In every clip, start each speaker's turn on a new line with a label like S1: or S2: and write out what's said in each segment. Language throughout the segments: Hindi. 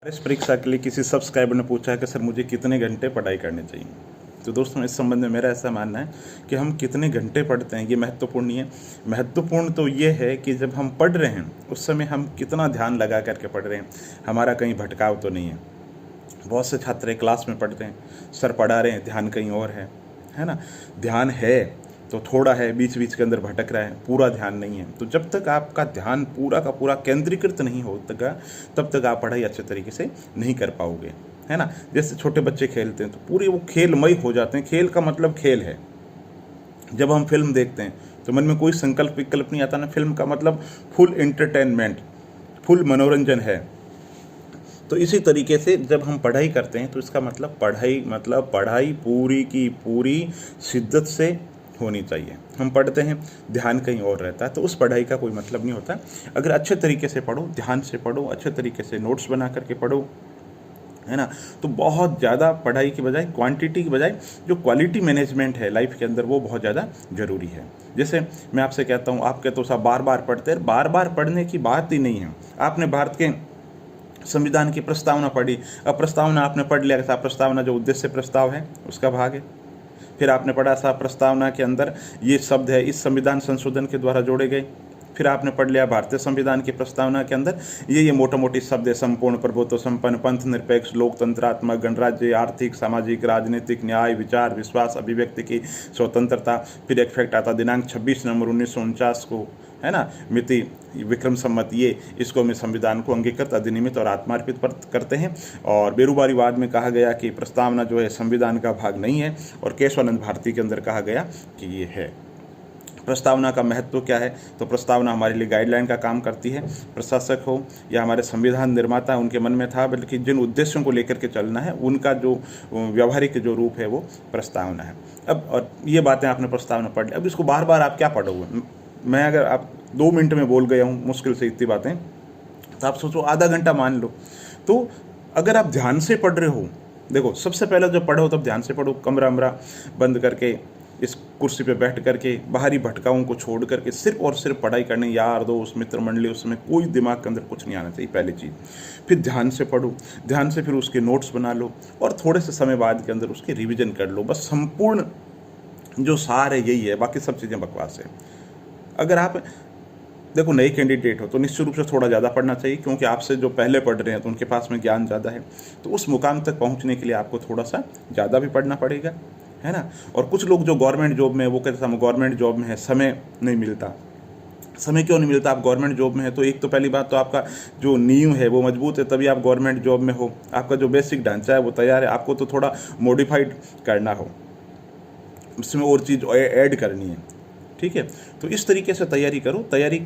S1: इस परीक्षा के लिए किसी सब्सक्राइबर ने पूछा है कि सर मुझे कितने घंटे पढ़ाई करनी चाहिए। तो दोस्तों इस संबंध में मेरा ऐसा मानना है कि हम कितने घंटे पढ़ते हैं ये महत्वपूर्ण नहीं है। महत्वपूर्ण तो ये है कि जब हम पढ़ रहे हैं उस समय हम कितना ध्यान लगा करके पढ़ रहे हैं, हमारा कहीं भटकाव तो नहीं है। बहुत से छात्र क्लास में पढ़ते हैं, सर पढ़ा रहे हैं, ध्यान कहीं और है ना। ध्यान है तो थोड़ा है, बीच बीच के अंदर भटक रहा है, पूरा ध्यान नहीं है। तो जब तक आपका ध्यान पूरा का पूरा केंद्रीकृत नहीं होगा तब तक आप पढ़ाई अच्छे तरीके से नहीं कर पाओगे, है ना। जैसे छोटे बच्चे खेलते हैं तो पूरे वो खेलमय हो जाते हैं। खेल का मतलब खेल है। जब हम फिल्म देखते हैं तो मन में कोई संकल्प विकल्प नहीं आता ना। फिल्म का मतलब फुल एंटरटेनमेंट, फुल मनोरंजन है। तो इसी तरीके से जब हम पढ़ाई करते हैं तो इसका मतलब पढ़ाई पूरी की पूरी शिद्दत से होनी चाहिए। हम पढ़ते हैं, ध्यान कहीं और रहता है, तो उस पढ़ाई का कोई मतलब नहीं होता। अगर अच्छे तरीके से पढ़ो, ध्यान से पढ़ो, अच्छे तरीके से नोट्स बना करके पढ़ो, है ना, तो बहुत ज़्यादा पढ़ाई की बजाय, क्वांटिटी की बजाय जो क्वालिटी मैनेजमेंट है लाइफ के अंदर वो बहुत ज़्यादा ज़रूरी है। जैसे मैं आपसे कहता हूँ, आप कहते हो साहब बार बार पढ़ते हैं, बार बार पढ़ने की बात ही नहीं है। आपने भारत के संविधान की प्रस्तावना पढ़ी, अब प्रस्तावना आपने पढ़ लिया, साहब प्रस्तावना जो उद्देश्य प्रस्ताव है उसका भाग है। फिर आपने पढ़ा साहब प्रस्तावना के अंदर ये शब्द है इस संविधान संशोधन के द्वारा जोड़े गए। फिर आपने पढ़ लिया भारतीय संविधान की प्रस्तावना के अंदर ये मोटा मोटी शब्द है, संपूर्ण प्रभुत्व संपन्न, पंथ निरपेक्ष, लोकतंत्रात्मक, गणराज्य, आर्थिक, सामाजिक, राजनीतिक, न्याय, विचार, विश्वास, अभिव्यक्ति की स्वतंत्रता। फिर एक फैक्ट आता दिनांक 26 नवंबर 1949 को, है ना, मिति विक्रम सम्मत, ये इसको में संविधान को अंगीकृत, अधिनियमित और आत्मार्पित करते हैं। और बेरूबारीवाद में कहा गया कि प्रस्तावना जो है संविधान का भाग नहीं है, और केशवानंद भारती के अंदर कहा गया कि ये है। प्रस्तावना का महत्व क्या है? तो प्रस्तावना हमारे लिए गाइडलाइन का काम करती है। प्रशासक हो या हमारे संविधान निर्माता, उनके मन में था बल्कि जिन उद्देश्यों को लेकर के चलना है उनका जो व्यवहारिक जो रूप है वो प्रस्तावना है। अब और ये बातें आपने प्रस्तावना पढ़ ली, अब इसको बार बार आप क्या पढ़ोगे? मैं अगर आप 2 मिनट में बोल गया हूँ मुश्किल से इतनी बातें, तो आप सोचो आधा घंटा मान लो। तो अगर आप ध्यान से पढ़ रहे हो, देखो सबसे पहले जब पढ़ो तब ध्यान से पढ़ो, कमरा अमरा बंद करके, इस कुर्सी पे बैठ करके, बाहरी भटकाओं को छोड़ करके सिर्फ और सिर्फ पढ़ाई करने, यार दोस्त मित्र मंडली, उसमें कोई दिमाग के अंदर कुछ नहीं आना चाहिए, पहली चीज़। फिर ध्यान से पढ़ो, ध्यान से फिर उसके नोट्स बना लो, और थोड़े से समय बाद के अंदर उसके रिविजन कर लो। बस संपूर्ण जो सार है यही है, बाकी सब चीज़ें बकवास है। अगर आप देखो नए कैंडिडेट हो तो निश्चित रूप से थोड़ा ज़्यादा पढ़ना चाहिए, क्योंकि आपसे जो पहले पढ़ रहे हैं तो उनके पास में ज्ञान ज़्यादा है। तो उस मुकाम तक पहुंचने के लिए आपको थोड़ा सा ज़्यादा भी पढ़ना पड़ेगा, है ना। और कुछ लोग जो गवर्नमेंट जॉब में, वो कहते हैं गवर्नमेंट जॉब में है, समय नहीं मिलता। समय क्यों नहीं मिलता? आप गवर्नमेंट जॉब में है तो एक तो पहली बात तो आपका जो नींव है वो मजबूत है, तभी आप गवर्नमेंट जॉब में हो। आपका जो बेसिक ढांचा है वो तैयार है, आपको तो थोड़ा मॉडिफाइड करना हो, उसमें और चीज़ ऐड करनी है, ठीक है। तो इस तरीके से तैयारी करो। तैयारी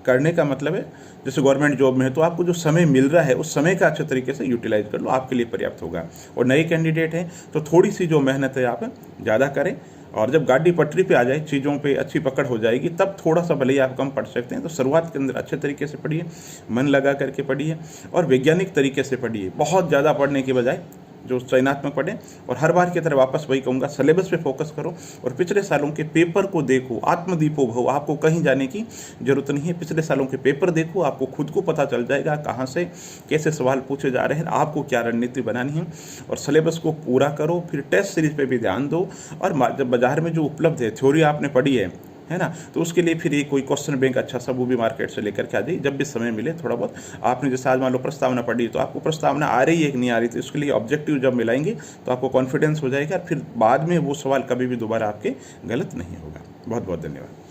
S1: करने का मतलब है जैसे गवर्नमेंट जॉब में है तो आपको जो समय मिल रहा है उस समय का अच्छे तरीके से यूटिलाइज कर लो, आपके लिए पर्याप्त होगा। और नए कैंडिडेट हैं तो थोड़ी सी जो मेहनत है आप ज़्यादा करें, और जब गाड़ी पटरी पे आ जाए, चीज़ों पे अच्छी पकड़ हो जाएगी, तब थोड़ा सा भले ही आप कम पढ़ सकते हैं। तो शुरुआत के अंदर अच्छे तरीके से पढ़िए, मन लगा करके पढ़िए, और वैज्ञानिक तरीके से पढ़िए। बहुत ज़्यादा पढ़ने के बजाय जो चयनात्मक पढ़ें, और हर बार की तरह वापस वही कहूँगा, सिलेबस पे फोकस करो और पिछले सालों के पेपर को देखो। आत्मदीपो भव, आपको कहीं जाने की जरूरत नहीं है। पिछले सालों के पेपर देखो, आपको खुद को पता चल जाएगा कहाँ से कैसे सवाल पूछे जा रहे हैं, आपको क्या रणनीति बनानी है। और सिलेबस को पूरा करो, फिर टेस्ट सीरीज पे भी ध्यान दो। और जब बाजार में जो उपलब्ध है, थ्योरी आपने पढ़ी है ना, तो उसके लिए फिर एक कोई क्वेश्चन बैंक अच्छा सा वो भी मार्केट से लेकर के आ जाइए, जब भी समय मिले थोड़ा बहुत। आपने जैसे आज मान लो प्रस्तावना पढ़ी, तो आपको प्रस्तावना आ रही है कि नहीं आ रही, तो उसके लिए ऑब्जेक्टिव जब मिलाएंगे तो आपको कॉन्फिडेंस हो जाएगा, फिर बाद में वो सवाल कभी भी दोबारा आपके गलत नहीं होगा। बहुत बहुत धन्यवाद।